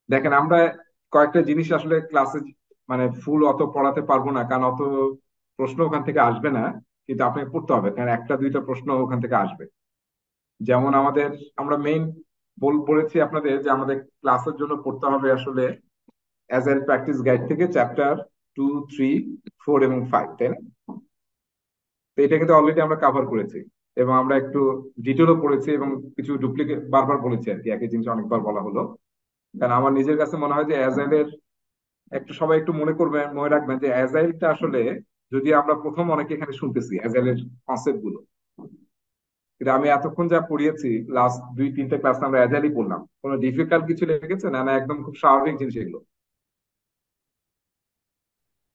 দেখেন, আমরা কয়েকটা জিনিস আসলে ক্লাসে মানে ফুল অত পড়াতে পারবো না, কারণ অত প্রশ্ন ওখান থেকে আসবে না। কিন্তু আপনাকে পড়তে হবে, কারণ একটা দুইটা প্রশ্ন ওখান থেকে আসবে। যেমন আমরা মেইন বলেছি আপনাদের যে আমাদের ক্লাসের জন্য পড়তে হবে আসলে অ্যাজাইল প্র্যাকটিস গাইড থেকে চ্যাপ্টার 2, 3, 4 এবং 5, তাই না? তো এটা কিন্তু অলরেডি আমরা কাভার করেছি, এবং আমরা একটু ডিটেলও পড়েছি, এবং কিছু ডুপ্লিকেট বারবার বলেছি আর কি, একই জিনিস অনেকবার বলা হলো। কারণ আমার নিজের কাছে মনে হয় যে অ্যাজাইলের একটু সবাই একটু মনে রাখবেন যে অ্যাজাইলটা আসলে, যদি আমরা প্রথম অনেকে এখানে শুনতেছি অ্যাজাইলের কনসেপ্ট গুলো, কিন্তু আমি এতক্ষণ যা পড়িয়েছি, লাস্ট 2-3টে ক্লাস আমরা অ্যাজাইলই পড়লাম, কোনো ডিফিকাল্ট কিছু লেগেছে না? না, একদম খুব স্বাভাবিক জিনিস এগুলো?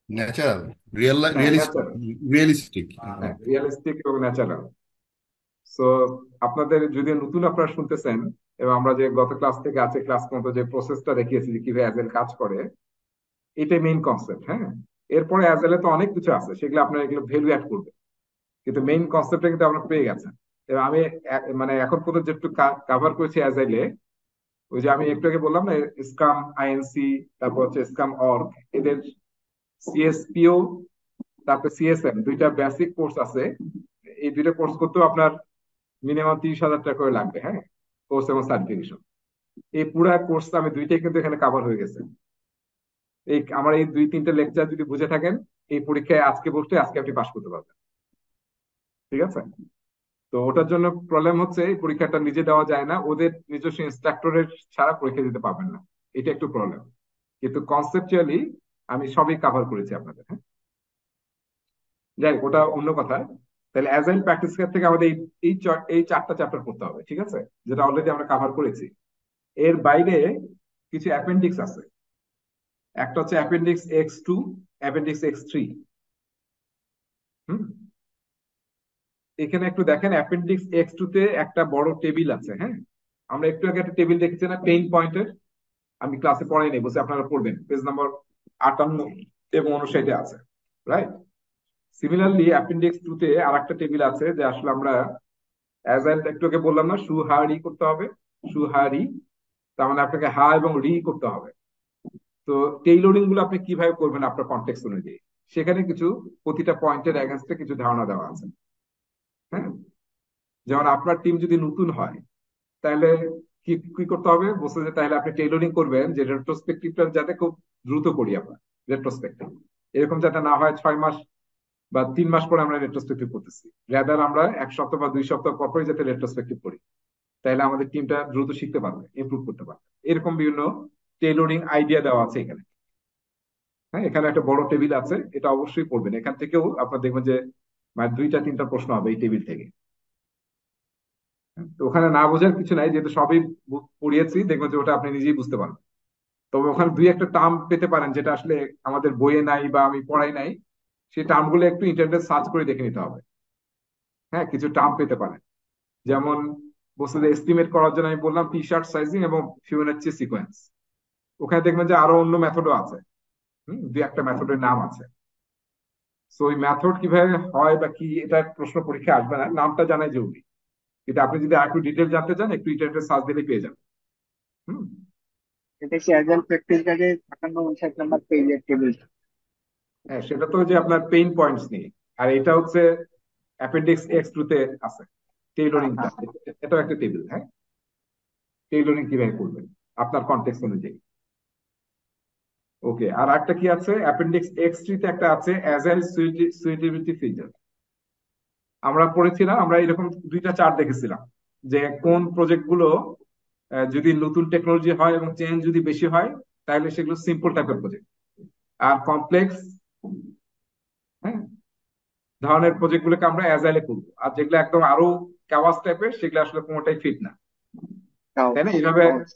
ন্যাচারাল, রিয়েল, হ্যাঁ, ন্যাচারাল। রিয়েলিস্টিক। হ্যাঁ, রিয়েলিস্টিক এবং ন্যাচারাল। সো আপনাদের যদি নতুন আপনারা শুনতেছেন, এবং আমরা যে গত ক্লাস থেকে আছে ক্লাস পর্যন্ত যে প্রসেসটা দেখিয়েছি যে কিভাবে অ্যাজেল কাজ করে, এটাই মেইন কনসেপ্ট। হ্যাঁ, এরপরে অ্যাজেলে তো অনেক কিছু আছে, সেগুলো আপনারা এগুলো ভ্যালু অ্যাড করবে, কিন্তু মেইন কনসেপ্টটা কিন্তু আপনারা পেয়ে গেছেন। এবং আমি মানে এখন পর্যন্ত যেটুকু কাভার করেছি অ্যাজাইলে, ওই যে আমি একটু আগে বললাম না, স্ক্রাম, আইএনসি, তারপর হচ্ছে স্ক্রাম অর্গ, এদের সিএসপিও, তারপর সিএসএম, দুইটা বেসিক কোর্স আছে। এই দুইটা কোর্স করতেও আপনার মিনিমাম 30,000 টাকা করে লাগবে। হ্যাঁ, কোর্স এবং সার্টিফিকেশন, এই পুরা কোর্স আমি দুইটাই কিন্তু এখানে কাভার হয়ে গেছে। এই আমার এই 2-3টে লেকচার যদি বুঝে থাকেন, এই পরীক্ষায় আজকে বসতে আজকে আপনি পাশ করতে পারবেন। ঠিক আছে? তো ওটার জন্য প্রবলেম হচ্ছে এই পরীক্ষাটা নিজে দেওয়া যায় না, ওদের নিজস্ব ইনস্ট্রাক্টরের ছাড়া পরীক্ষা দিতে পারবেন না। এটা একটু প্রবলেম, কিন্তু কনসেপচুয়ালি আমি সবই কাভার করেছি আপনাদের। হ্যাঁ, যাই হোক, ওটা অন্য কথা। তাহলে অ্যাজাইল প্র্যাকটিস থেকে আমাদের এই 4টা চ্যাপ্টার পড়তে হবে, ঠিক আছে? যেটা অলরেডি আমরা কাভার করেছি। এর বাইরে কিছু অ্যাপেন্ডিক্স আছে। একটা হচ্ছে অ্যাপেন্ডিক্স X2, অ্যাপেন্ডিক্স X3। হুম, এখানে একটু দেখেন, অ্যাপেন্ডিক্স X2 তে একটা বড় টেবিল আছে। হ্যাঁ, আমরা একটু আগে একটা টেবিল দেখেছি না, পেইন পয়েন্টের? আমি ক্লাসে পড়াই নাই, বলছি আপনারা পড়বেন, পেজ নাম্বার 58 এবং 59 আছে, রাইট? সিমিলারলি অ্যাপেন্ডিক্স 2 তে আর একটা টেবিল আছে, যে আসলে আমরা অ্যাজ একটু আগে বললাম না, সু হা রি করতে হবে। সু হা রি, তার মানে আপনাকে হা এবং রি করতে হবে। তো টেইলরিং গুলো আপনি কিভাবে করবেন আপনার কন্টেক্সট অনুযায়ী, সেখানে কিছু প্রতিটা পয়েন্টের এগেনস্টে কিছু ধারণা দেওয়া আছে। হ্যাঁ, যেমন আপনার টিম যদি নতুন হয়, তাহলে কি কি করতে হবে বলছে, যে তাহলে আপনি টেইলরিং করবেন যে রেট্রোস্পেক্টিভটা যাতে খুব দ্রুত করি আমরা। রেট্রোস্পেক্টিভ এরকম যাতে না হয় 6 মাস বা 3 মাস পরে আমরা রেট্রোস্পেক্টিভ করতেছি, রেদার আমরা 1 সপ্তাহ বা 2 সপ্তাহ পর পরই যাতে রেট্রোস্পেক্টিভ করি। তাহলে আমাদের টিমটা দ্রুত শিখতে পারবে, ইমপ্রুভ করতে পারবে। এরকম বিভিন্ন টেইলরিং আইডিয়া দেওয়া আছে এখানে। হ্যাঁ, এখানে একটা বড় টেবিল আছে, এটা অবশ্যই পড়বেন। এখান থেকেও আপনার দেখবেন যে মানে 2-3টা প্রশ্ন হবে এই টেবিল থেকে। হ্যাঁ, তো ওখানে না বোঝার কিছু নাই, যেহেতু সবই পড়িয়েছি, দেখবেন যে ওটা আপনি নিজেই বুঝতে পারবেন। তবে ওখানে 2-1টা টার্ম পেতে পারেন যেটা আসলে আমাদের বইয়ে নাই বা আমি পড়াই নাই, সেই টার্ম গুলো একটু ইন্টারনেট সার্চ করে দেখে নিতে হবে। হ্যাঁ, কিছু টার্ম পেতে পারেন। যেমন বলছে যে এস্টিমেট করার জন্য আমি বললাম টি শার্ট সাইজিং এবং ফিবোনাচ্চি সিকোয়েন্স। ওখানে দেখবেন যে আরো অন্য মেথডও আছে। 2-1টা মেথডের নাম আছে। সো ওই মেথড কিভাবে হয় বা কি, এটা প্রশ্ন পরীক্ষা আসবে না, নামটা জানাই জরুরি। কিন্তু আপনি যদি আর একটু ডিটেল জানতে চান, একটু ইন্টারনেটে সার্চ দিলে পেয়ে যাবেন। হুম, এটা কি অ্যাজাইল প্র্যাকটিস গাইডে 58-59 পেজের টেবিল? হ্যাঁ, সেটা তো যে আপনার পেইন পয়েন্টস নিয়ে। আর এটা হচ্ছে অ্যাপেন্ডিক্স X2 তে আছে টেইলরিংটা। এটাও একটা টেবিল। হ্যাঁ, টেইলরিং কিভাবে করবেন আপনার কন্টেক্সট অনুযায়ী। ওকে, আর একটা কি আছে, অ্যাপেন্ডিক্স X3 তে একটা আছে অ্যাজাইল সুইটেবিলিটি ফিল্টার। আমরা পড়েছিলাম, আমরা এরকম 2টা চার্ট দেখেছিলাম, যে কোন প্রজেক্ট গুলো যদি নতুন টেকনোলজি হয় এবং চেঞ্জ যদি বেশি হয়, তাহলে সেগুলো সিম্পল টাইপের প্রজেক্ট। আর কমপ্লেক্স, হ্যাঁ, ধরনের প্রজেক্ট গুলোকে আমরা অ্যাজাইলে করবো। আর যেগুলো একদম আরো কাওয়াস টাইপের, সেগুলো আসলে কোনোটাই ফিট না। তাই কাউচ। না? এইভাবে কাউচ।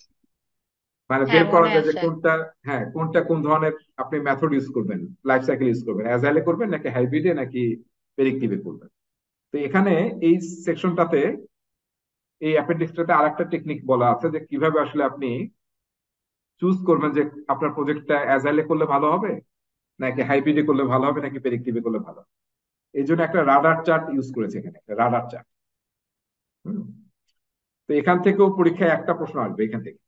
মানে হ্যাঁ, বের করা মনে যায় যে আছে। কোনটা, হ্যাঁ, কোনটা কোন ধরনের আপনি মেথড ইউজ করবেন, লাইফ সাইকেল ইউজ করবেন, অ্যাজাইলে করবেন নাকি হাইব্রিডে নাকি প্রেডিক্টিভে করবেন। তো এখানে এই সেকশনটাতে, এই অ্যাপেন্ডিক্সটাতে আরেকটা টেকনিক বলা আছে, যে কিভাবে আসলে আপনি চুজ করবেন যে আপনার প্রজেক্টটা অ্যাজাইলে করলে ভালো হবে নাকি হাইব্রিডে করলে ভালো হবে নাকি প্রেডিক্টিভে করলে ভালো হবে। এই জন্য একটা রাডার চার্ট ইউজ করেছে এখানে, একটা রাডার চার্ট। তো এখান থেকেও পরীক্ষায় একটা প্রশ্ন আসবে এখান থেকে।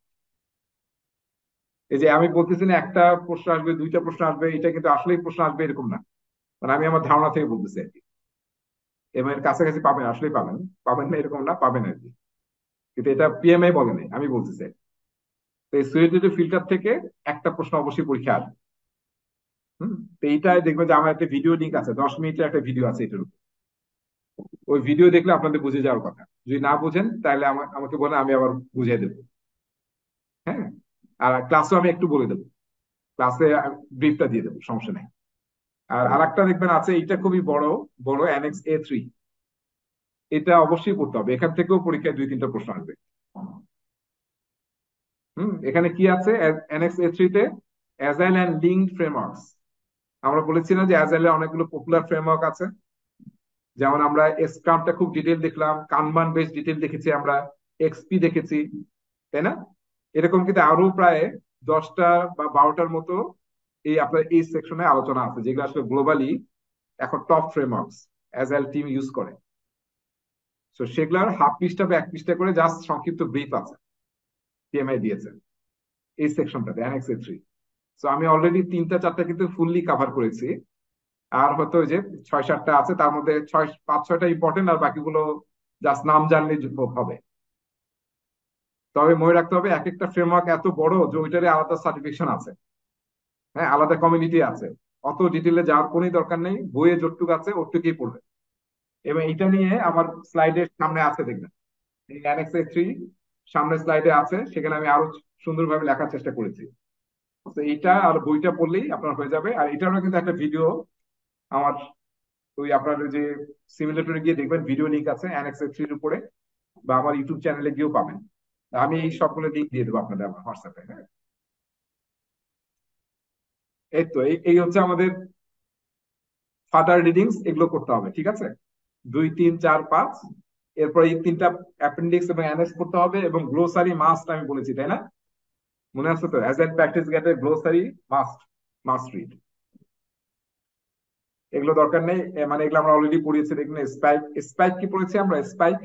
এই যে আমি বলতেছি না একটা প্রশ্ন আসবে, দুইটা প্রশ্ন আসবে, এটা কিন্তু আসলেই প্রশ্ন আসবে এরকম না। মানে আমি আমার ধারণা থেকে বলতেছি আর কি। এবং এর কাছাকাছি পাবেন, আসলেই পাবেন। পাবেন না এরকম না, পাবেন আর কি। কিন্তু এটা পিএমআই বলে নাই, আমি বলতেছি। তো এই সুয়েটেড ফিল্টার থেকে একটা প্রশ্ন অবশ্যই পরীক্ষা আসবে। হম। তো এইটাই দেখবেন যে আমার একটা ভিডিও লিঙ্ক আছে, 10 মিনিটের একটা ভিডিও আছে এটার উপর। ওই ভিডিও দেখলে আপনাদের বুঝে যাওয়ার কথা। যদি না বুঝেন তাহলে আমাকে বলেন, আমি আবার বুঝিয়ে দেবো। হ্যাঁ। আর ক্লাসও আমি একটু বলে দেবো, ক্লাসে ব্রিফটা দিয়ে দেবো, সমস্যা নেই। আর আরেকটা দেখবেন আছে, এটা খুবই বড়, বড় অ্যানেক্স A3। এটা অবশ্যই পড়তে হবে, এখান থেকেও পরীক্ষায় 2-3টা প্রশ্ন আসবে। এখানে কি আছে অ্যানেক্স A3 তে? Agile and linked frameworks. আমরা বলেছি না যে অ্যাজাইলের অনেকগুলো পপুলার ফ্রেমওয়ার্ক আছে। যেমন আমরা স্ক্রামটা খুব ডিটেল দেখলাম, কানবান বেশ ডিটেল দেখেছি আমরা, এক্সপি দেখেছি, তাই না? এরকম কিন্তু আরো প্রায় 10টা বা 12টার মতো এই আপনার এই সেকশনে আলোচনা আছে, যেগুলো আসলে গ্লোবালি এখন top frameworks agile team use করে। তো সেগুলোর হাফ পৃষ্ঠা বা 1 পৃষ্ঠা করে জাস্ট সংক্ষিপ্ত ব্রিফ আছে, পিএমআই দিয়েছে এই সেকশনটাতে, অ্যানেক্স A3। তো আমি অলরেডি 3টা 4টা কিন্তু ফুললি কাভার করেছি। আর হয়তো ওই যে 6-7টা আছে, তার মধ্যে 5-6টা ইম্পর্টেন্ট, আর বাকিগুলো জাস্ট নাম জানলে হবে। তবে মনে রাখতে হবে, এক একটা ফ্রেমওয়ার্ক এত বড় যে ওইটারে আলাদা সার্টিফিকেশন আছে। হ্যাঁ, আলাদা কমিউনিটি আছে। অত ডিটেলে যাওয়ার কোনো দরকার নেই, বইয়ে যতটুকু আছে ওটুকুই পড়বে। এবং এটা নিয়ে আমার স্লাইডের সামনে আছে, দেখবেন এই অ্যানেক্স A3 সামনের স্লাইডে আছে, সেখানে আমি আরো সুন্দরভাবে লেখার চেষ্টা করেছি। তো এইটা আর বইটা পড়লেই আপনার হয়ে যাবে। আর এটারও কিন্তু একটা ভিডিও আমার, ওই আপনার ওই যে সিমিলেটরে গিয়ে দেখবেন ভিডিও লিঙ্ক আছে অ্যানেক্স A3 উপরে, বা আমার ইউটিউব চ্যানেলে গিয়েও পাবেন। আমি এই সবগুলো লিঙ্ক দিয়ে দেবো আপনাদের আমার হোয়াটসঅ্যাপে। হ্যাঁ। এই তো এই হচ্ছে আমাদের ফাদার রিডিংস, এগুলো করতে হবে, ঠিক আছে? 2, 3, 4, 5। এরপর এই 3টা অ্যাপেন্ডিক্স এবং অ্যানেক্স করতে হবে, এবং গ্লোসারি মাস্ট আমি বলেছি, তাই না? মনে আছে তো, অ্যাজ এন প্র্যাকটিস গেটে গ্লোসারি মাস্ট, মাস্ট রিড। এগুলো দরকার নেই, মানে এগুলো আমরা অলরেডি পড়িয়েছি, দেখুন স্পাইক। স্পাইক কি পড়েছি আমরা? স্পাইক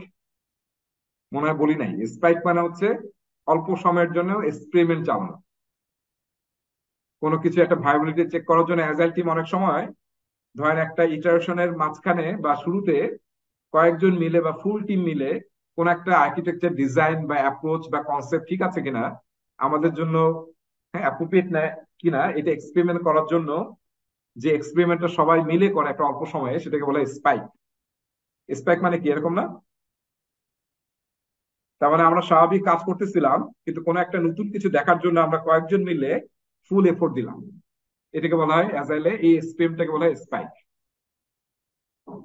মনে হয় বলি নাই। স্পাইক মানে হচ্ছে অল্প সময়ের জন্য এক্সপেরিমেন্ট চালানো। কোনো কিছু একটা ভাইবিলিটি চেক করার জন্য অ্যাজাইল টিম অনেক সময়, ধরেন একটা ইটারেশনের মাঝখানে বা শুরুতে কয়েকজন মিলে বা ফুল টিম মিলে কোন একটা আর্কিটেকচার ডিজাইন বা অ্যাপ্রোচ বা কনসেপ্ট ঠিক আছে কিনা আমাদের জন্য, হ্যাঁ অ্যাপ্রোপ্রিয়েট না কিনা, এটা এক্সপেরিমেন্ট করার জন্য যে এক্সপেরিমেন্টটা সবাই মিলে করে একটা অল্প সময়ে, সেটাকে বলে স্পাইক। স্পাইক মানে কি, এরকম না? তার মানে আমরা স্বাভাবিক কাজ করতেছিলাম, কিন্তু কোনো একটা নতুন কিছু দেখার জন্য আমরা কয়েকজন মিলে ফুল এফোর্ট দিলাম। এটাকে বলা হয় অ্যাজাইলে, এই এক্সপেরিমেন্টটাকে বলা হয় স্পাইক।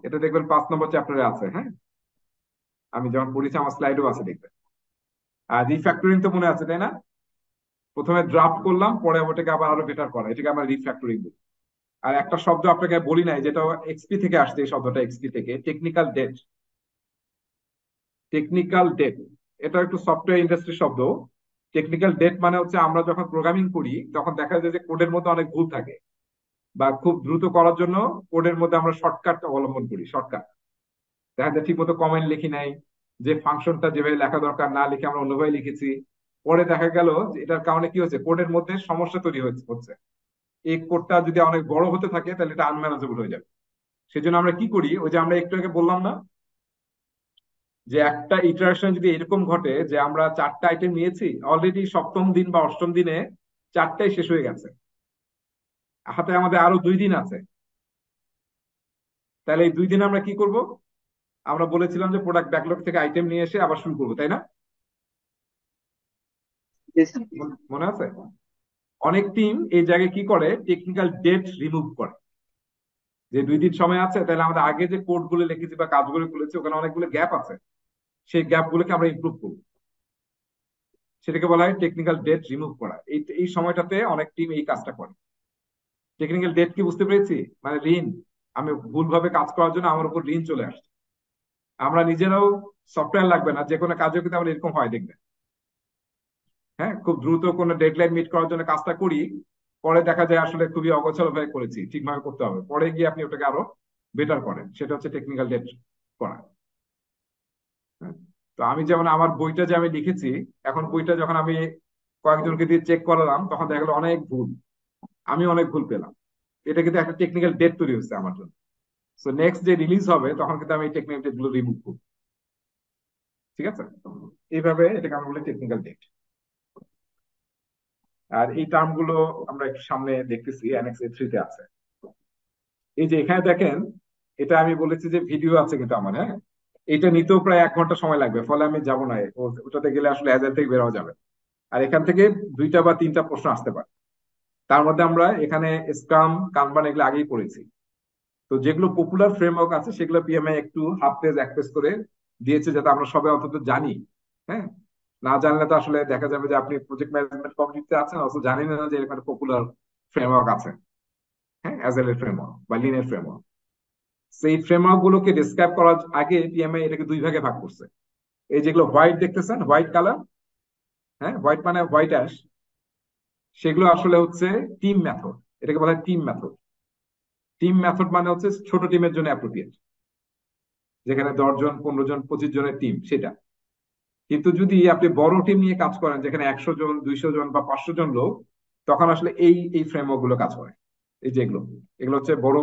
এটা দেখবেন 5 নম্বর চ্যাপ্টারে আছে। হ্যাঁ, আমি যখন পড়েছি আমার স্লাইডও আছে, দেখবেন। আর রিফ্যাক্টরিং তো মনে আছে, তাই না? প্রথমে ড্রাফট করলাম, পরে ওটাকে আবার আরো বেটার করা, এটাকে আমরা রিফ্যাক্টরিং বলি। আর একটা শব্দ আপনাকে বলি নাই, যেটা এক্সপি থেকে আসছে, এই শব্দটা এক্সপি থেকে, টেকনিক্যাল ডেট। টেকনিক্যাল ডেট এটা একটু সফটওয়্যার ইন্ডাস্ট্রির শব্দ। টেকনিক্যাল ডেট মানে হচ্ছে আমরা যখন প্রোগ্রামিং করি তখন দেখা যায় যে কোডের মধ্যে অনেক ভুল থাকে, বা খুব দ্রুত করার জন্য কোডের মধ্যে আমরা শর্টকাট অবলম্বন করি। শর্টকাট দেখা যায় ঠিক মতো কমেন্ট লিখি নাই, যে ফাংশনটা যেভাবে লেখা দরকার না লিখে আমরা অন্যভাবে লিখেছি। পরে দেখা গেল যে এটার কারণে কি হচ্ছে, কোডের মধ্যে সমস্যা তৈরি হচ্ছে। এই কোডটা যদি অনেক বড় হতে থাকে তাহলে এটা আনম্যানেজেবল হয়ে যাবে। সেজন্য আমরা কি করি, ওই যে আমরা একটু আগে বললাম না, যে একটা ইটারেশন যদি এরকম ঘটে যে আমরা 4টা আইটেম নিয়েছি, অলরেডি সপ্তম দিন বা অষ্টম দিনে 4টাই শেষ হয়ে গেছে, হাতে আমাদের আরো 2 দিন আছে। তাহলে এই 2 দিন আমরা কি করব? আমরা বলেছিলাম যে প্রোডাক্ট ব্যাকলগ থেকে আইটেম নিয়ে এসে আবার শুরু করবো, তাই না? জি স্যার। মনে আছে? অনেক টিম এই জায়গায় কি করে, টেকনিক্যাল ডেট রিমুভ করে। যে 2 দিন সময় আছে, তাহলে আমাদের আগে যে কোড গুলো লিখেছি বা কাজগুলো করেছি ওখানে অনেকগুলো গ্যাপ আছে, সেই গ্যাপ গুলোকে আমরা ইমপ্রুভ করবো। সেটাকে বলা হয় টেকনিক্যাল ডেট রিমুভ করা। এই সময়টাতে অনেক টিম এই কাজটা করে। টেকনিক্যাল ডেট কি বুঝতে পেরেছি? মানে ঋণ। আমি ভুলভাবে কাজ করার জন্য আমার উপর ঋণ চলে আসছে। আমরা নিজেরাও সফটওয়্যার লাগবে না, যে কোনো কাজও কিন্তু আমরা এরকম হয়, দেখবেন। হ্যাঁ, খুব দ্রুত কোনো ডেডলাইন মিট করার জন্য কাজটা করি, পরে দেখা যায় আসলে খুবই অগোছালো ভাবে করেছি, ঠিকভাবে করতে হবে, পরে গিয়ে আপনি ওটাকে আরো বেটার করেন, সেটা হচ্ছে টেকনিক্যাল ডেট করা। হ্যাঁ? তো আমি যেমন আমার বইটা যে আমি লিখেছি, এখন বইটা যখন আমি কয়েকজনকে দিয়ে চেক করালাম, তখন দেখা গেলো অনেক ভুল, আমি অনেক ভুল পেলাম। এটা কিন্তু একটা টেকনিক্যাল ডেট তৈরি হচ্ছে আমার জন্য। সো নেক্সট যে রিলিজ হবে তখন কিন্তু আমি এই টেকনিক্যাল ডেট গুলো রিমুভ করবো। ঠিক আছে, এইভাবে এটাকে আমরা বলি টেকনিক্যাল ডেট। আর এই টার্ম গুলো আমরা একটু সামনে দেখতেছি, অ্যানেক্স A3 তে আছে। এই যে এখানে দেখেন, এটা আমি বলেছি যে ভিডিও আছে কিন্তু আমার, হ্যাঁ, এটা নিতেও প্রায় 1 ঘন্টা সময় লাগবে, ফলে আমি যাব না, ওটাতে গেলে আসলে এজেন্ট থেকে বের হওয়া যাবে। আর এখান থেকে 2টা বা 3টা প্রশ্ন আসতে পারে। তার মধ্যে আমরা এখানে স্ক্রাম, কানবান এগুলো আগেই পড়েছি। তো যেগুলো পপুলার ফ্রেমওয়ার্ক আছে সেগুলো পিএমআই একটু হাফ পেজ, 1 পেজ করে দিয়েছে, যাতে আমরা সবাই অন্তত জানি। হ্যাঁ, না জানলে তো আসলে দেখা যাবে যে আপনি প্রজেক্ট ম্যানেজমেন্ট কমিটিতে আছেন অথচ জানেন না যে এরকম পপুলার ফ্রেমওয়ার্ক আছে। হ্যাঁ, অ্যাজাইলের ফ্রেমওয়ার্ক বা লিনের ফ্রেমওয়ার্ক। সেই ফ্রেমওয়ার্ক গুলোকে ডিসক্রাইব করার আগে পিএমআই এটাকে 2 ভাগে ভাগ করছে। এই যেগুলো হোয়াইট দেখতেছেন, হোয়াইট কালার, হ্যাঁ, হোয়াইট মানে হোয়াইট অ্যাশ, সেগুলো আসলে হচ্ছে টিম মেথড। এটাকে বলা হয় টিম মেথড। টিম মেথড মানে হচ্ছে ছোট টিমের জন্য অ্যাপ্রোপ্রিয়েট, যেখানে 10 জন, 15 জন, 25 জনের টিম, সেটা। কিন্তু যদি আপনি বড় টিম নিয়ে কাজ করেন, যেখানে 100 জন, 200 জন বা 500 জন লোক, তখন আসলে এই এই ফ্রেমওয়ার্ক গুলো কাজ করে। এই যে এগুলো, এগুলো হচ্ছে বড়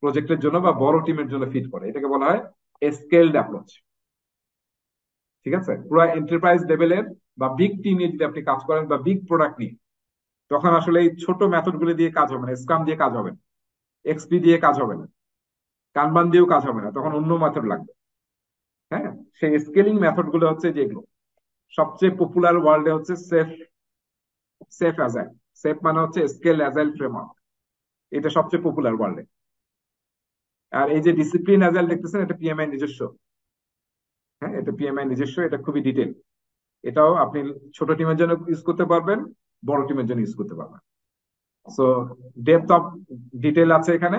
প্রজেক্টের জন্য বা বড় টিমের জন্য ফিট করে। এটাকে বলা হয় স্কেলড অ্যাপ্রোচ। ঠিক আছে, পুরো এন্টারপ্রাইজ লেভেলের বা বিগ টিম নিয়ে যদি আপনি কাজ করেন বা বিগ প্রোডাক্ট নিয়ে, তখন আসলে এই ছোট মেথড গুলো দিয়ে কাজ হবে না, স্ক্রাম দিয়ে কাজ হবে না, এক্সপি দিয়ে কাজ হবে না, কানবান দিয়েও কাজ হবে না, তখন অন্য মেথড লাগবে। হ্যাঁ, সেই স্কেলিং মেথড গুলো হচ্ছে যেগুলো সবচেয়ে পপুলার ওয়ার্ল্ডে হচ্ছে সেফ, সেফ অ্যাজাইল। সেফ মানে হচ্ছে স্কেল অ্যাজাইল ফ্রেমওয়ার্ক, এটা সবচেয়ে পপুলার ওয়ার্ল্ডে। আর এই যে ডিসিপ্লিন অ্যাজাইল দেখতেছেন, এটা পিএমআই নিজস্ব। হ্যাঁ, এটা পিএমআই নিজস্ব, এটা খুবই ডিটেল। এটাও আপনি ছোট টিমের জন্য ইউজ করতে পারবেন, বড় টিমের জন্য ইউজ করতে পারবেন। সো ডেপথ অফ ডিটেল আছে এখানে,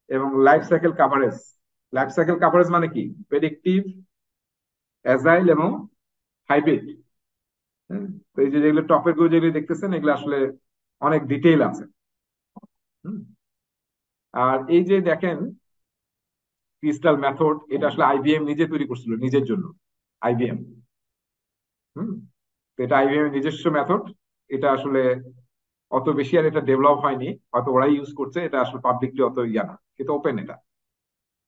এবং life cycle coverage. Life cycle coverage মানে কি? প্রেডিক্টিভ, অ্যাজাইল এবং হাইব্রিড। তো এই যে যেগুলো টপের গুলো যেগুলো দেখতেছেন, এগুলো আসলে অনেক ডিটেইল আছে। হুম। আর এই যে দেখেন ক্রিস্টাল মেথড, এটা আসলে আইবিএম নিজে তৈরি করছিল নিজের জন্য, আইবিএম। হুম। তো এটা আইবিএম এর নিজস্ব মেথড। এটা আসলে অত বেশি আর এটা ডেভেলপ হয়নি, হয়তো ওরাই ইউজ করছে, এটা আসলে পাবলিকলি অত ইয়া না, কিন্তু ওপেন এটা।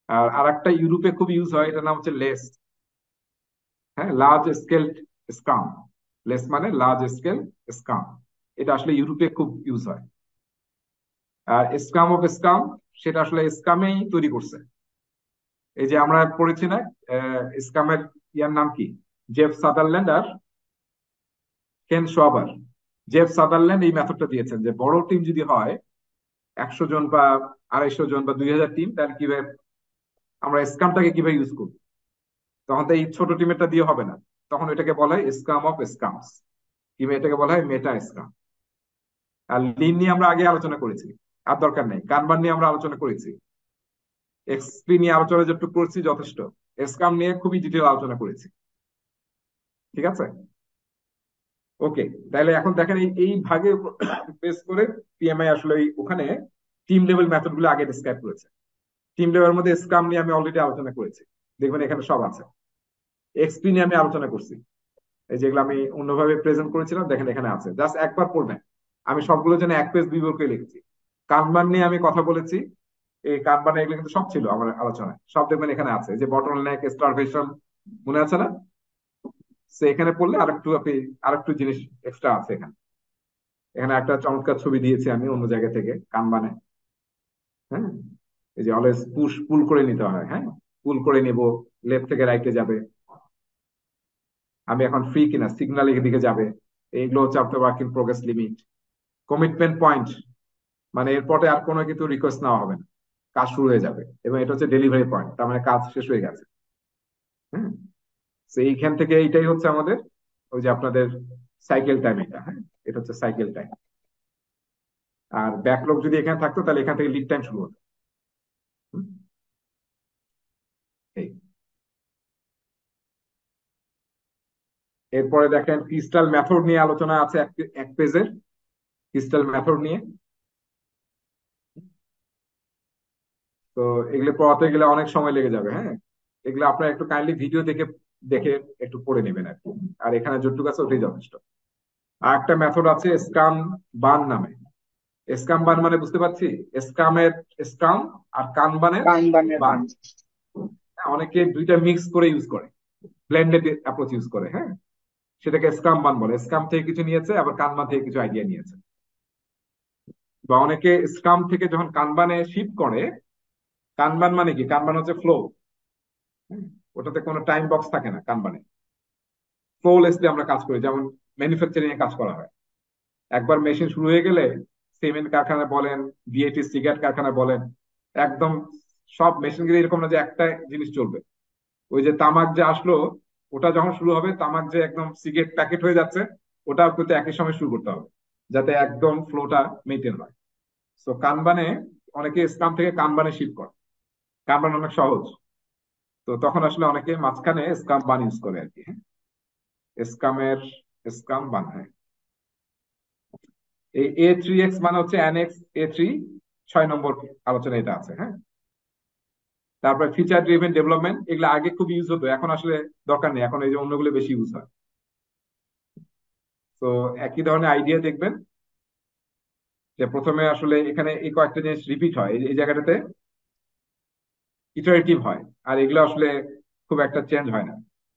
আর আরেকটা ইউরোপে খুব ইউজ হয়, এটার নাম হচ্ছে লেস। হ্যাঁ, লার্জ স্কেল স্কাম। লেস মানে লার্জ স্কেল স্কাম। এটা আসলে ইউরোপে খুব ইউজ হয়। আর স্কাম অফ স্কাম, সেটা আসলে স্কামেই তৈরি করছে। এই যে আমরা পড়েছি না, স্কামের ইয়ার নাম কি? জেফ সাদারল্যান্ড আর কেন শোয়াবার। জেফ সাদারল্যান্ড এই মেথডটা দিয়েছেন যে বড় টিম যদি হয়, 100 জন বা 250 জন বা 2000 টিম, তাহলে কিভাবে আমরা স্কামটাকে কিভাবে ইউজ করবো। তখন তো এই ছোট টিমেরটা দিয়ে হবে না, তখন এটাকে বলা হয় স্কাম অফ স্কামস, কিংবা এটাকে বলা হয় মেটা স্কাম। আর লিন নিয়ে আমরা আগে আলোচনা করেছি, আর দরকার নেই। কানবান নিয়ে আমরা আলোচনা করেছি, এক্সপি নিয়ে আলোচনা যেটুকু করছি যথেষ্ট। স্কাম নিয়ে খুবই ডিটেল আলোচনা করেছি। ঠিক আছে, ওকে। তাহলে এখন দেখেন এই এই ভাগে বেস করে পিএমআই আসলে ওখানে টিম লেভেল মেথড গুলো আগে ডিসক্রাইব করেছে। টিম লেভেলের মধ্যে স্ক্রাম নিয়ে আমি অলরেডি আলোচনা করেছি, দেখবেন এখানে সব আছে। এক্সপি নিয়ে আমি আলোচনা করছি, এই যেগুলো আমি অন্যভাবে প্রেজেন্ট করেছিলাম, দেখেন এখানে আছে, জাস্ট একবার পড়বেন। আমি সবগুলো যেন 1 পেজ 2 বার করে লিখেছি। কানবান নিয়ে আমি কথা বলেছি, এই কানবান এগুলো কিন্তু সব ছিল আমার আলোচনায়, সব দেখবেন এখানে আছে। যে বটল নেক, স্টারভেশন, মনে আছে না? সে এখানে পড়লে আরেকটু আপনি আরেকটু জিনিস এক্সট্রা আছে এখানে। এখানে একটা চমৎকার ছবি দিয়েছি আমি অন্য জায়গা থেকে কানবানে। হ্যাঁ, এই যে অলওয়েজ পুশ পুল করে নিতে হয়, হ্যাঁ, পুল করে নিব, লেফট থেকে রাইটে যাবে, আমি এখন ফ্রি কিনা, সিগন্যাল দিকে যাবে। এইগুলো হচ্ছে আপনার work in progress limit. Commitment point মানে এরপরে আর কোনো কিছু রিকোয়েস্ট নেওয়া হবে না, কাজ শুরু হয়ে যাবে। এবং এটা হচ্ছে ডেলিভারি পয়েন্ট, তার মানে কাজ শেষ হয়ে গেছে। হ্যাঁ, তো এইখান থেকে এইটাই হচ্ছে আমাদের ওই যে আপনাদের সাইকেল টাইম, এটা, হ্যাঁ, এটা হচ্ছে সাইকেল টাইম। আর ব্যাকলগ যদি এখানে থাকতো, তাহলে এখান থেকে লিড টাইম শুরু হতো। হুম, এই। এরপরে দেখেন ক্রিস্টাল মেথড নিয়ে আলোচনা আছে 1 পেজের, ক্রিস্টাল মেথড নিয়ে। তো এগুলো পড়াতে গেলে অনেক সময় লেগে যাবে। হ্যাঁ, এগুলো আপনারা একটু কাইন্ডলি ভিডিও দেখে দেখে একটু পড়ে নেবেন আর কি। আর এখানে যতটুকু আছে ওটাই যথেষ্ট। আর একটা মেথড আছে স্কাম বান নামে। স্কাম বান মানে বুঝতে পারছি, স্কামের স্কাম আর কানবানের কানবানের বান। বান। অনেকে দুইটা মিক্স করে ইউজ করে, ব্লেন্ডেড অ্যাপ্রোচ ইউজ করে, হ্যাঁ, সেটাকে স্কাম বান বলে। স্কাম থেকে কিছু নিয়েছে, আবার কানবান থেকে কিছু আইডিয়া নিয়েছে। বা অনেকে স্কাম থেকে যখন কানবানে শিফট করে, কানবান মানে কি, কানবান হচ্ছে ফ্লো, ওটাতে কোনো টাইম বক্স থাকে না কানবানে। ফ্লোলেসলি আমরা কাজ করি, যেমন ম্যানুফ্যাকচারিং এ কাজ করা হয়। একবার মেশিন শুরু হয়ে গেলে, সিমেন্ট কারখানা বলেন, বিএটি সিগারেট কারখানা বলেন, একদম সব মেশিন গুলো এরকম না যে একটা জিনিস চলবে। ওই যে তামাক যে আসলো, ওটা যখন শুরু হবে, তামাক যে একদম সিগারেট প্যাকেট হয়ে যাচ্ছে, ওটাও কিন্তু একই সময় শুরু করতে হবে, যাতে একদম ফ্লোটা মেনটেন হয়। তো কানবানে অনেকে স্কাম থেকে কানবানে শিফট করে, কানবান অনেক সহজ। তো তখন আসলে অনেকে মাঝখানে স্কাম বান ইউজ করে আর কি, হ্যাঁ, স্কামের স্কাম বান, হ্যাঁ। এই A3X মানে হচ্ছে অ্যানেক্স A3, 6 নম্বর আলোচনা এটা আছে, হ্যাঁ। তারপরে ফিচার ড্রিভেন ডেভেলপমেন্ট, এগুলো আগে খুব ইউজ হতো, এখন আসলে দরকার নেই, এখন এই যে অন্যগুলো বেশি ইউজ হয়। তো একই ধরনের আইডিয়া দেখবেন যে প্রথমে আসলে এখানে এই কয়েকটা জিনিস রিপিট হয়, এই জায়গাটাতে ইটারেটিভ হয়। আর এগুলো আসলে খুব একটা চেঞ্জ হয় না।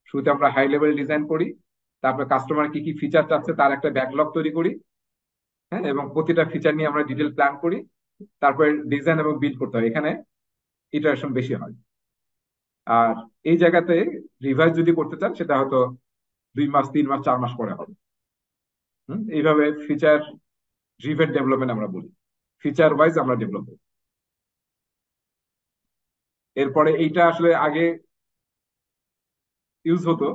শুরুতে আমরা হাই লেভেল ডিজাইন করি, তারপরে কাস্টমার কি কি ফিচার চাচ্ছে তার একটা ব্যাকলগ তৈরি করি, হ্যাঁ, এবং প্রতিটা ফিচার নিয়ে আমরা ডিটেল প্ল্যান করি। তারপরে ডিজাইন এবং বিল্ড করতে হয়, এখানে ইটারেশন বেশি হয়। আর এই জায়গাতে রিভাইজ যদি করতে চান, সেটা হয়তো 2 মাস, 3 মাস, 4 মাস পরে হবে। এইভাবে ফিচার ড্রিভেন ডেভেলপমেন্ট আমরা বলি, ফিচার ওয়াইজ আমরা ডেভেলপ করি। এরপরে এইটা আসলে আগে ইউজ হতো,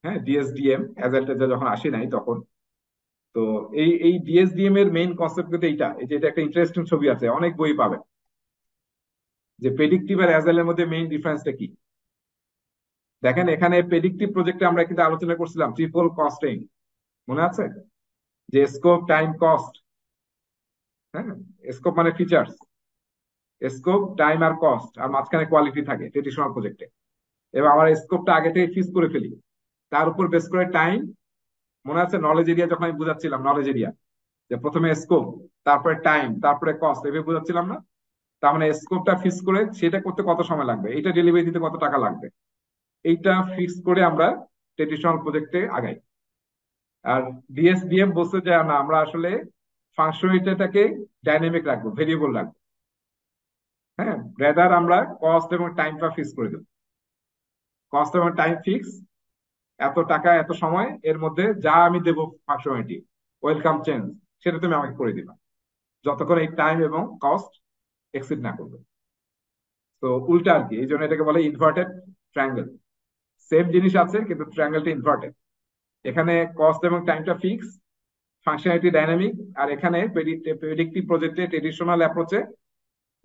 হ্যাঁ, ডিএসডিএম অ্যাজাইল টেজাইল যখন আসে নাই তখন। তো এই ডিএসডিএম এর মেইন কনসেপ্ট কিন্তু এইটা, এই যে এটা একটা ইন্টারেস্টিং ছবি আছে, অনেক বই পাবেন, যে প্রেডিক্টিভ আর অ্যাজাইলের মধ্যে মেইন ডিফারেন্সটা কি। দেখেন এখানে প্রেডিক্টিভ প্রজেক্টে আমরা কিন্তু আলোচনা করছিলাম ট্রিপল কস্টিং, মনে আছে, যে স্কোপ, টাইম, কস্ট। হ্যাঁ, স্কোপ মানে ফিচার্স, স্কোপ, টাইম আর কস্ট, আর মাঝখানে কোয়ালিটি থাকে ট্রেডিশনাল প্রজেক্টে। এবার আমার স্কোপটা আগে থেকে ফিক্স করে ফেলি, তার উপর বেস করে টাইম। মনে আছে নলেজ এরিয়া যখন আমি বুঝাচ্ছিলাম, নলেজ এরিয়া, যে প্রথমে স্কোপ, তারপরে টাইম, তারপরে কস্ট, এভাবে বুঝাচ্ছিলাম না। তার মানে স্কোপটা ফিক্স করে সেটা করতে কত সময় লাগবে, এটা ডেলিভারি দিতে কত টাকা লাগবে, এইটা ফিক্স করে আমরা ট্রেডিশনাল প্রজেক্টে আগাই। আর ডিএসডিএম বলতে যে না, আমরা আসলে ফাংশনালিটিটাকে ডাইনামিক রাখবো, ভেরিয়েবল রাখবো, হ্যাঁ, রেদার আমরা কস্ট এবং টাইমটা ফিক্স করে দেবো। কস্ট এবং টাইম ফিক্স, এত টাকা এত সময়, এর মধ্যে যা আমি দেবো ফাংশনালিটি, ওয়েলকাম চেঞ্জ, সেটা তুমি আমাকে করে দিবা, যতক্ষণ এই টাইম এবং কস্ট এক্সিড না করবে। তো উল্টা আর কি, এই জন্য এটাকে বলে ইনভার্টেড ট্রায়াঙ্গেল। সেম জিনিস আছে কিন্তু ট্রায়াঙ্গেলটা ইনভার্টেড। এখানে কস্ট এবং টাইমটা ফিক্স, ফাংশনালিটি ডাইনামিক। আর এখানে প্রেডিক্টিভ প্রজেক্টে, ট্রেডিশনাল অ্যাপ্রোচে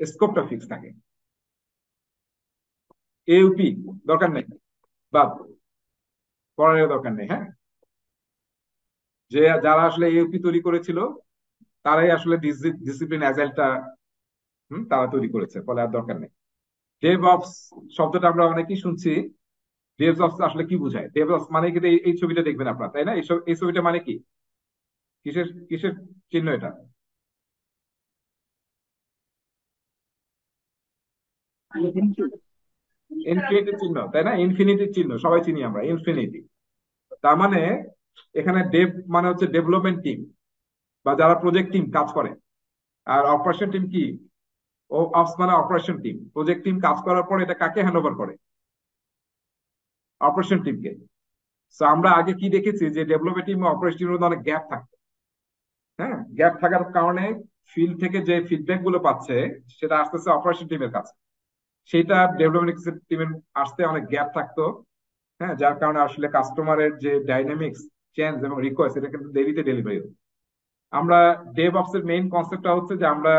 স্কোপটা ফিক্স থাকে। এউপি দরকার নেই, বাদ, পড়ার দরকার নেই, হ্যাঁ। যে যারা আসলে এউপি তৈরি করেছিল, তারাই আসলে ডিসিপ্লিন অ্যাজাইলটা তারা তৈরি করেছে, ফলে আর দরকার নেই। ডেভঅপস শব্দটা আমরা অনেকেই শুনছি, ডেভঅপস আসলে কি বোঝায়? ডেভঅপস মানে কিন্তু এই ছবিটা দেখবেন আপনারা, তাই না? এই ছবিটা মানে কি, কিসের কিসের চিহ্ন এটা? ইনফিনিটির চিহ্ন, তাই না? ইনফিনিটির চিহ্ন সবাই চিনি আমরা, ইনফিনিটি। তার মানে এখানে ডেভ মানে হচ্ছে ডেভেলপমেন্ট টিম, বা যারা প্রজেক্ট টিম কাজ করে। আর অপারেশন টিম কি? ও অপস মানে অপারেশন টিম। প্রজেক্ট টিম কাজ করার পর এটা কাকে হ্যান্ড ওভার করে? অপারেশন টিমকে। তো আমরা আগে কি দেখেছি, যে ডেভেলপমেন্ট টিম ও অপারেশন টিমের মধ্যে অনেক গ্যাপ থাকতো, হ্যাঁ। গ্যাপ থাকার কারণে ফিল্ড থেকে যে ফিডব্যাক গুলো পাচ্ছে, সেটা আসতেছে অপারেশন টিমের কাছে, সেটা ডেভেলপমেন্ট টিমের আসতে অনেক গ্যাপ থাকতো, হ্যাঁ। যার কারণে আসলে কাস্টমারের যে ডাইনামিক্স, চেঞ্জ এবং রিকোয়েস্ট, এটা কিন্তু দেরিতে ডেলিভারি হতো। আমরা ডেভঅপস এর মেইন কনসেপ্টটা হচ্ছে যে আমরা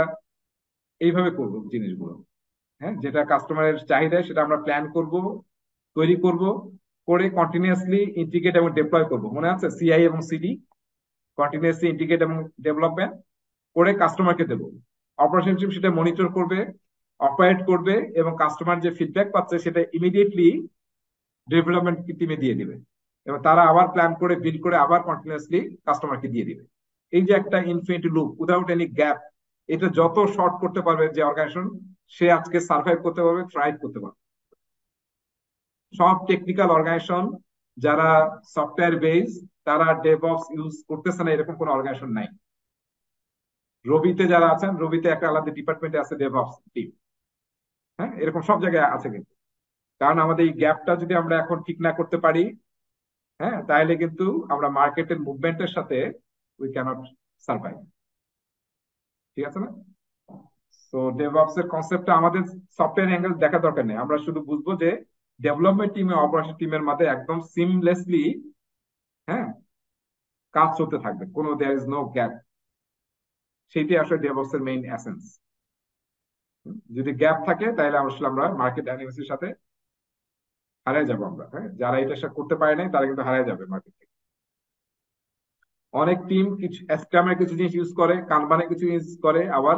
এইভাবে করব জিনিসগুলো, হ্যাঁ, যেটা কাস্টমারের চাহিদা সেটা আমরা প্ল্যান করব, তৈরি করব, করে কন্টিনিউয়াসলি ইন্টিগ্রেট এবং ডেপ্লয় করব। মনে আছে সিআই এবং সিডি, কন্টিনিউয়াসলি ইন্টিগ্রেট এবং ডেভেলপমেন্ট করে কাস্টমারকে দেবো। অপারেশন টিম সেটা মনিটর করবে, অপারেট করবে, এবং কাস্টমার যে ফিডব্যাক পাচ্ছে সেটা ইমিডিয়েটলি ডেভেলপমেন্ট টিমে দিয়ে দিবে। এবং তারা আবার প্ল্যান করে বিল্ড করে আবার কন্টিনিউয়াসলি কাস্টমারকে দিয়ে দিবে। এই যে একটা infinity loop without any gap, এটা যত শর্ট করতে পারবে যে অর্গানাইজেশন, সে আজকে সার্ভাইভ করতে পারবে, থ্রাইভ করতে পারবে। সব টেকনিক্যাল অর্গানাইজেশন যারা সফটওয়্যার বেস, তারা ডেভঅপস ইউজ করতেছে না এরকম কোন অর্গানাইজেশন নাই। রবিতে যারা আছেন, রবিতে একটা আলাদা ডিপার্টমেন্টে আছে ডেভঅপস টিম। হ্যাঁ, এরকম সব জায়গায় আছে কিন্তু। কারণ আমাদের এই গ্যাপটা যদি আমরা এখন ঠিক না করতে পারি, হ্যাঁ, তাহলে কিন্তু আমরা মার্কেটের মুভমেন্টের সাথে উই ক্যানট সার্ভাইভ। ঠিক আছে না? তো ডেভঅপস এর কনসেপ্টটা আমাদের সফটওয়্যার অ্যাঙ্গেল দেখা দরকার নেই, আমরা শুধু বুঝবো যে ডেভেলপমেন্ট টিম এবং অপারেশন টিমের মধ্যে একদম সিমলেসলি, হ্যাঁ, কাজ চলতে থাকবে, কোনো দেয়ার ইজ নো গ্যাপ। সেইটাই আসলে ডেভঅপস এর মেইন এসেন্স। যদি গ্যাপ থাকে তাহলে আসলে আমরা মার্কেট ডাইনামিক্সের সাথে হারিয়ে যাবো আমরা। হ্যাঁ, যারা এটা করতে পারে নাই তারা কিন্তু হারিয়ে যাবে মার্কেট থেকে। অনেক টিম কিছু স্ক্রামের কিছু জিনিস ইউজ করে, কানবানের কিছু ইউজ করে, আবার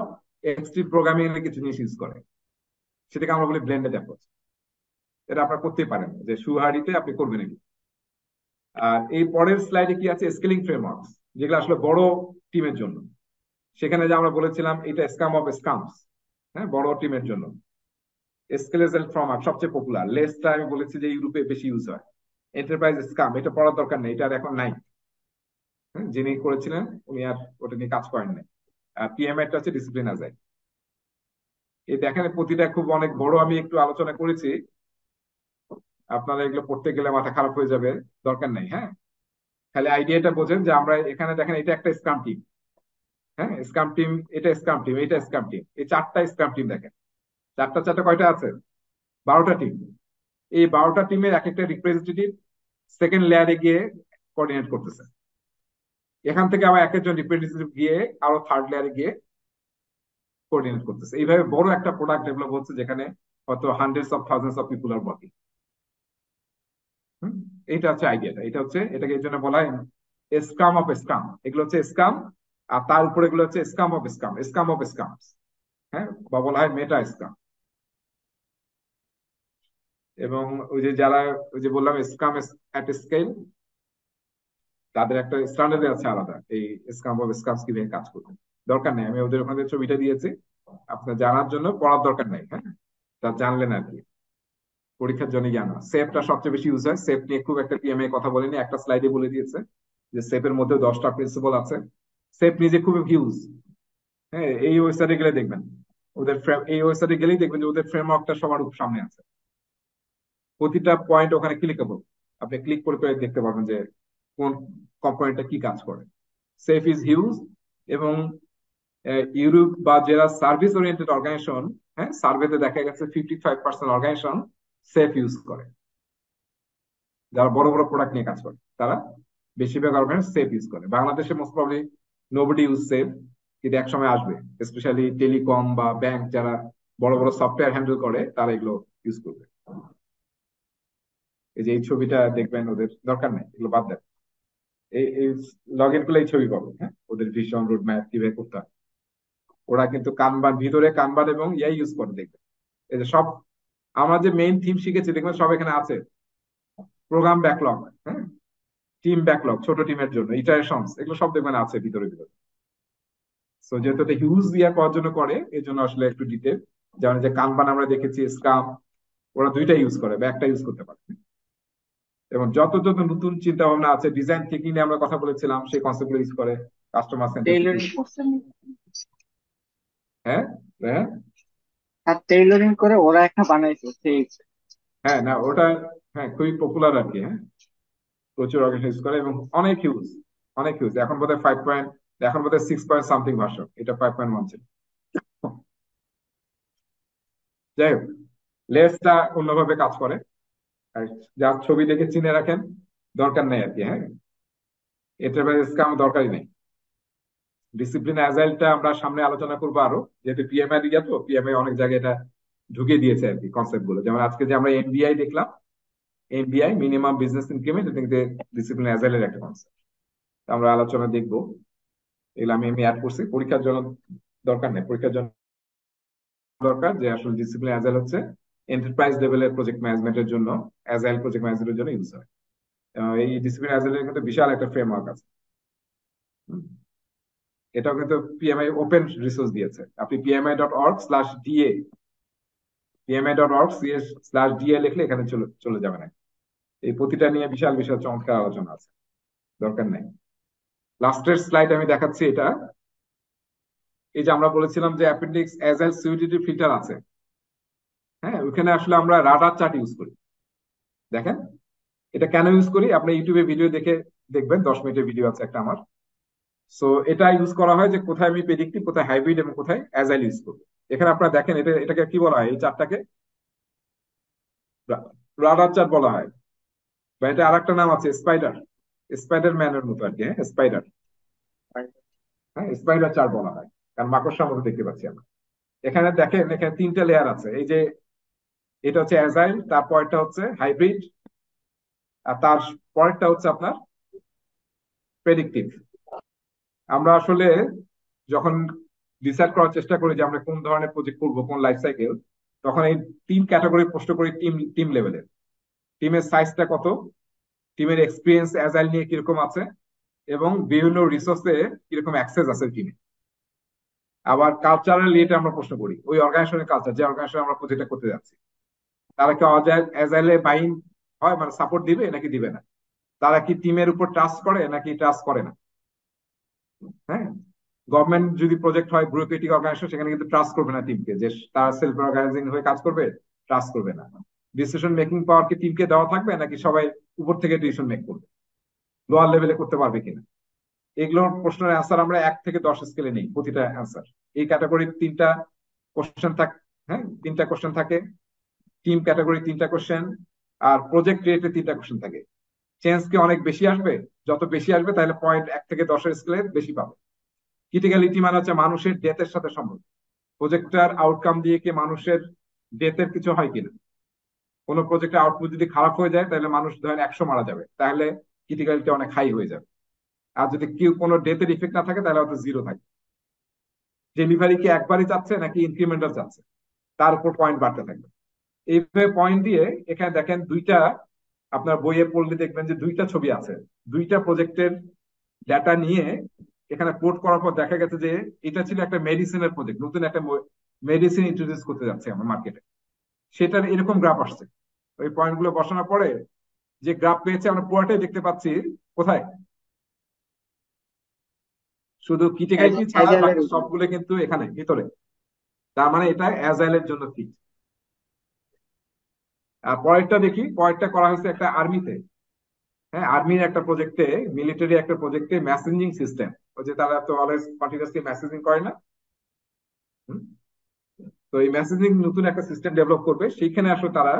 এক্সট্রিম প্রোগ্রামিং এর কিছু জিনিস ইউজ করে, সেটাকে আমরা বলি ব্লেন্ডেড অ্যাপ্রোচ। এটা আপনারা করতেই পারেন, যে সুহারিতে আপনি করবেন এগুলো। আর এই পরের স্লাইডে কি আছে, স্কেলিং ফ্রেমওয়ার্কস, যেগুলো আসলে বড় টিমের জন্য। সেখানে যে আমরা বলেছিলাম এটা স্কাম অফ স্কামস, হ্যাঁ, বড় টিমের জন্য। স্কেলেজেল ফ্রেমওয়ার্ক সবচেয়ে পপুলার, লেসটা আমি বলেছি যে ইউরোপে বেশি ইউজ হয়। এন্টারপ্রাইজ স্কাম, এটা পড়ার দরকার নেই, এটা আর এখন নাই। হ্যাঁ, যিনি করেছিলেন উনি আর ওটা নিয়ে কাজ করেন নাই। পিএমআইটা হচ্ছে ডিসিপ্লিন আজাইল। এই দেখেন প্রতিটা খুব অনেক বড়, আমি একটু আলোচনা করেছি, আপনারা এগুলো পড়তে গেলে মাথা খারাপ হয়ে যাবে, দরকার নেই। হ্যাঁ, খালি আইডিয়াটা বোঝেন যে আমরা এখানে দেখেন এটা একটা স্ক্রাম টিম। হ্যাঁ, স্ক্রাম টিম, এটা স্ক্রাম টিম, এটা স্ক্রাম টিম, এই চারটা স্ক্রাম টিম দেখেন। চারটা চারটা কয়টা আছে? 12টা টিম। এই 12টা টিমের এক একটা রিপ্রেজেন্টেটিভ সেকেন্ড লেয়ারে গিয়ে কোঅর্ডিনেট করতেছে। এখান থেকে আবার এক একজন রিপ্রেজেন্টেটিভ গিয়ে আরো থার্ড লেয়ারে গিয়ে কোঅর্ডিনেট করতেছে। এইভাবে বড় একটা প্রোডাক্ট ডেভেলপ হচ্ছে, যেখানে হয়তো hundreds of thousands of people are working. এটা হচ্ছে আইডিয়াটা, এটা হচ্ছে, এটাকে এই জন্য বলা হয় স্কাম অফ স্কাম। এগুলো হচ্ছে স্কাম, আর তার উপরে এগুলো হচ্ছে scam of scam, scam of scam. হ্যাঁ, বা বলা হয় মেটা স্কাম। এবং ওই যে যারা, ওই যে বললাম স্কাম এট স্কেল, তাদের একটা স্ট্যান্ডার্ড আছে আলাদা, এই স্কাম অফ স্কামস কিভাবে কাজ করবে। দরকার নেই, আমি ওদের ওখানে ছবিটা দিয়েছি আপনার জানার জন্য, পড়ার দরকার নাই। হ্যাঁ, তা জানলেন আর কি, পরীক্ষার জন্য জানা। সেফটা সবচেয়ে বেশি ইউজ হয়, সেফ নিয়ে খুব একটা পিএমএ কথা বলেনি, একটা স্লাইডে বলে দিয়েছে যে সেফের মধ্যে 10টা প্রিন্সিপাল আছে। সেফ নিজে খুব হিউজ। হ্যাঁ, এই ওয়েবসাইটে গেলে দেখবেন, ওদের এই ওয়েবসাইটে গেলেই দেখবেন যে ওদের ফ্রেমওয়ার্কটা সবার সামনে আছে, প্রতিটা পয়েন্ট ওখানে ক্লিকেবল। আপনি ক্লিক করে করে দেখতে পারবেন যে কোন কম্পোনেন্টটা কি কাজ করে। Safe is huge. এবং ইউরোপ বা যারা সার্ভিস ওরিয়েন্টেড অর্গানাইজেশন, হ্যাঁ, সার্ভেতে দেখা গেছে 55% অর্গানাইজেশন সেফ ইউজ করে। যারা বড় বড় প্রোডাক্ট নিয়ে কাজ করে তারা বেশিরভাগ অর্গানাইজেশন সেফ ইউজ করে। বাংলাদেশে most probably nobody use safe, কিন্তু এক সময় আসবে, স্পেশালি টেলিকম বা ব্যাংক যারা বড় বড় সফটওয়্যার হ্যান্ডেল করে, তারা এগুলো ইউজ করবে। এই যে এই ছবিটা দেখবেন, ওদের দরকার নেই, এগুলো বাদ দেন। এই লগ ইন করলে এই ছবি পাবো। হ্যাঁ, ওদের ভিশন রোড ম্যাপ কিভাবে করতে হয়। ওরা কিন্তু কানবান, ভিতরে কানবান এবং ইয়াই ইউজ করে দেখবেন। এই যে সব আমরা যে মেইন থিম শিখেছি দেখবেন সব এখানে আছে। প্রোগ্রাম ব্যাকলগ, হ্যাঁ, টিম ব্যাকলগ, ছোট টিমের জন্য ইটারেশনস, এগুলো সব দেখবেন আছে ভিতরে ভিতরে। সো যেহেতু এটা হিউজ ইয়া করার জন্য করে, এই জন্য আসলে একটু ডিটেল। যেমন যে কানবান আমরা দেখেছি, স্ক্রাম, ওরা দুইটা ইউজ করে বা একটা ইউজ করতে পারে। এবং যত যত নতুন চিন্তা ভাবনা আছে, ডিজাইন থিঙ্কিং নিয়ে আমরা কথা বলেছিলাম, সেই কনসেপ্ট গুলো ইউজ করে। কাস্টমার সেন্ট্রিসিটি, টেইলরিং করছেন। হ্যাঁ, হ্যাঁ, আর টেইলরিং করে ওরা একটা বানাইছে সেই। হ্যাঁ, না ওটা, হ্যাঁ, খুবই পপুলার আর কি। হ্যাঁ, প্রচুর অর্গানাইজ করে এবং অনেক হিউজ, অনেক হিউজ। এখন বোধহয় 5 পয়েন্ট, এখন বোধহয় 6 পয়েন্ট সামথিং ভার্সন, এটা 5.1 ছিল। যাই হোক, লেসটা অন্যভাবে কাজ করে। আর যার ছবি দেখে চিনে রাখেন, দরকার নেই আর কি। হ্যাঁ, এন্টারপ্রাইজ স্কাম দরকারই নেই। ডিসিপ্লিন অ্যাজাইলটা আমরা সামনে আলোচনা করবো আরো, যেহেতু পিএমআই দিয়া, তো পিএমআই অনেক জায়গায় এটা ঢুকিয়ে দিয়েছে আর কি কনসেপ্ট গুলো। যেমন আজকে যে আমরা এমবিআই দেখলাম, এমবিআই মিনিমাম বিজনেস ইনক্রিমেন্ট, এটা কিন্তু ডিসিপ্লিন অ্যাজাইলের একটা কনসেপ্ট। আমরা আলোচনা দেখবো, এগুলো আমি অ্যাড করছি। পরীক্ষার জন্য দরকার নেই, পরীক্ষার জন্য দরকার যে আসলে ডিসিপ্লিন অ্যাজাইল হচ্ছে এন্টারপ্রাইজ লেভেলের প্রজেক্ট ম্যানেজমেন্টের জন্য, অ্যাজাইল প্রজেক্ট ম্যানেজমেন্টের জন্য ইউজ হয়। এই ডিসিপ্লিন অ্যাজাইলের কিন্তু বিশাল একটা ফ্রেমওয়ার্ক আছে। হুম। এটাও কিন্তু পিএমআই ওপেন রিসোর্স দিয়েছে। আপনি pmi.org/da pmi.org/da লিখলে এখানে চলে চলে যাবেন। এই প্রতিটা নিয়ে বিশাল বিশাল চমৎকার আলোচনা আছে, দরকার নেই। লাস্টের স্লাইড আমি দেখাচ্ছি এটা। এই যে আমরা বলেছিলাম যে অ্যাপেন্ডিক্স অ্যাজাইল সুইডিটি ফিল্টার আছে, হ্যাঁ, ওখানে আসলে আমরা রাডার চার্ট ইউজ করি। দেখেন এটা কেন ইউজ করি, আপনি ইউটিউবে ভিডিও দেখে দেখবেন, 10 মিনিটের ভিডিও আছে একটা আমার। সো এটা ইউজ করা হয় যে কোথায় আমি প্রেডিক্টিভ, কোথায় হাইব্রিড এবং কোথায় অ্যাজাইল ইউজ করবো। এখানে আপনারা দেখেন এটাকে কি বলা হয়, এই চার্টটাকে রাডার চার্ট বলা হয়, বা এটা আরেকটা নাম আছে স্পাইডার, স্পাইডার ম্যানের মতো আর কি। হ্যাঁ, স্পাইডার, হ্যাঁ স্পাইডার চার্ট বলা হয়, কারণ মাকড়সার মতো দেখতে পাচ্ছি আমরা। এখানে দেখেন এখানে 3টে লেয়ার আছে। এই যে এটা হচ্ছে অ্যাজাইল, তারপরটা হচ্ছে হাইব্রিড, আর তার পরেরটা হচ্ছে আপনার প্রেডিক্টিভ। আমরা আসলে যখন ডিসাইড করার চেষ্টা করি যে আমরা কোন ধরনের প্রজেক্ট করবো, কোন লাইফ সাইকেল, তখন এই 3 ক্যাটাগরি প্রশ্ন করি। টিম টিম লেভেলের, টিমের সাইজটা কত, টিমের এক্সপিরিয়েন্স অ্যাজাইল নিয়ে কিরকম আছে, এবং বিভিন্ন রিসোর্সে কিরকম অ্যাক্সেস আছে টিমে। আবার কালচারাল ইয়েটা আমরা প্রশ্ন করি, ওই অর্গানাইজেশনের কালচার, যে অর্গানাইজেশন আমরা প্রজেক্টটা করতে যাচ্ছি, তারা কি অ্যাজাইলে বাইন হয়, মানে সাপোর্ট দিবে নাকি দিবে না, তারা কি টিমের উপর ট্রাস্ট করে নাকি ট্রাস্ট করে না। হ্যাঁ, গভর্নমেন্ট যদি প্রজেক্ট হয়, ব্যুরোক্রেটিক অর্গানাইজেশন, সেখানে কিন্তু ট্রাস্ট করবে না টিমকে, যে তারা সেলফ অর্গানাইজিং হয়ে কাজ করবে, ট্রাস্ট করবে না। ডিসিশন মেকিং পাওয়ার কি টিমকে দেওয়া থাকবে, নাকি সবাই উপর থেকে ডিসিশন মেক করবে, লোয়ার লেভেলে করতে পারবে কিনা। এগুলোর প্রশ্নের অ্যান্সার আমরা 1 থেকে 10 স্কেলে নেই, প্রতিটা অ্যান্সার। এই ক্যাটাগরির 3টা কোশ্চেন থাকে। হ্যাঁ, 3টা কোশ্চেন থাকে। টিম ক্যাটাগরি 3টা কোশ্চেন, আর প্রজেক্ট রিলেটেড 3টা কোশ্চেন থাকে। চেঞ্জ কি অনেক বেশি আসবে? যত বেশি আসবে তাহলে পয়েন্ট 1 থেকে 10 স্কেলে বেশি পাবে। ক্রিটিক্যালিটি মানে হচ্ছে মানুষের ডেথের সাথে সম্পর্ক, প্রজেক্টটার আউটকাম দিয়ে কি মানুষের ডেথের কিছু হয় কিনা। কোনো প্রজেক্টের আউটপুট যদি খারাপ হয়ে যায়, তাহলে মানুষ ধরেন 100 মারা যাবে, তাহলে ক্রিটিক্যালিটি অনেক হাই হয়ে যাবে। আর যদি কেউ কোনো ডেথের ইফেক্ট না থাকে, তাহলে হয়তো 0 থাকে। ডেলিভারি কি একবারই চাচ্ছে নাকি ইনক্রিমেন্টাল চাচ্ছে, তার উপর পয়েন্ট বাড়তে থাকবে। এইভাবে পয়েন্ট দিয়ে এখানে দেখেন দুইটা, আপনার বইয়ে পড়লে দেখবেন যে 2টা ছবি আছে, 2টা প্রজেক্টের ডাটা নিয়ে এখানে পোর্ট করার পর দেখা গেছে যে এটা ছিল একটা মেডিসিনের প্রজেক্ট, নতুন একটা মেডিসিন ইন্ট্রোডিউস করতে যাচ্ছে আমরা মার্কেটে, সেটার এরকম গ্রাফ আসছে। ওই পয়েন্ট গুলো বসানোর পরে যে গ্রাফ পেয়েছে, আমরা পুরোটাই দেখতে পাচ্ছি কোথায়, শুধু ক্রিটিক্যালিটি ছাড়া অ্যাজাইলের বাকি উপরে। সবগুলো কিন্তু এখানে ভিতরে। তার মানে এটা অ্যাজাইলের জন্য ফিট। আর পরেরটা দেখি, পরেরটা করা হয়েছে একটা আর্মিতে। হ্যাঁ, আর্মির একটা প্রজেক্টে, মিলিটারি একটা প্রজেক্টে মেসেজিং সিস্টেম, ওই যে তারা তো অলওয়েজ কন্টিনিউয়াসলি মেসেজিং করে না। হুম? তো এই মেসেজিং নতুন একটা সিস্টেম ডেভেলপ করবে, সেইখানে আসলে তারা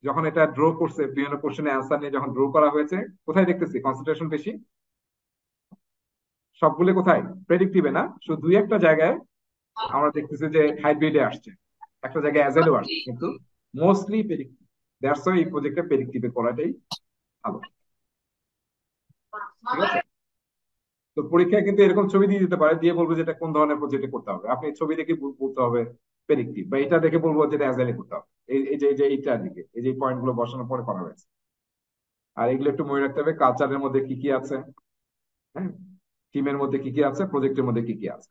যখন এটা ড্র করছে, বিভিন্ন কোশ্চেনের অ্যান্সার নিয়ে যখন ড্র করা হয়েছে, কোথায় দেখতেছি কনসেন্ট্রেশন বেশি? সবগুলো কোথায়? প্রেডিক্টিভে না, শুধু 2-1টা জায়গায় আমরা দেখতেছি যে হাইব্রিডে আসছে, একটা জায়গায় অ্যাজেলও আসছে, কিন্তু মোস্টলি প্রেডিক্টিভ। দ্যাটস ওয়াই এই প্রজেক্টটা প্রেডিক্টিভে করাটাই ভালো। ঠিক আছে। তো পরীক্ষায় কিন্তু এরকম ছবি দিয়ে দিতে পারে, দিয়ে বলবো যে এটা কোন ধরনের প্রজেক্টে করতে হবে, আপনি ছবি দেখে বলতে হবে প্রেডিক্টিভ, বা এটা দেখে বলবো যেটা অ্যাজাইলে করতে হবে। এই যে এইটার দিকে এই যে পয়েন্ট গুলো বসানোর পরে করা হয়েছে। আর এগুলো একটু মনে রাখতে হবে, কালচারের মধ্যে কি কি আছে, হ্যাঁ, টিমের মধ্যে কি কি আছে, প্রজেক্টের মধ্যে কি কি আছে।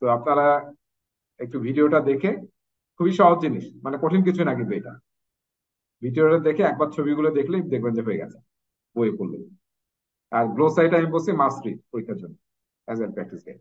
তো আপনারা একটু ভিডিওটা দেখে, খুবই সহজ জিনিস, মানে কঠিন কিছু না কিন্তু এটা, ভিডিওটা দেখে একবার ছবিগুলো দেখলেই দেখবেন যে হয়ে গেছে, বইয়ে পড়লে। আর গ্লোসাইট আমি বলছি মাস্ট রিড পরীক্ষার জন্য, অ্যাজ এ প্র্যাকটিস গাইড।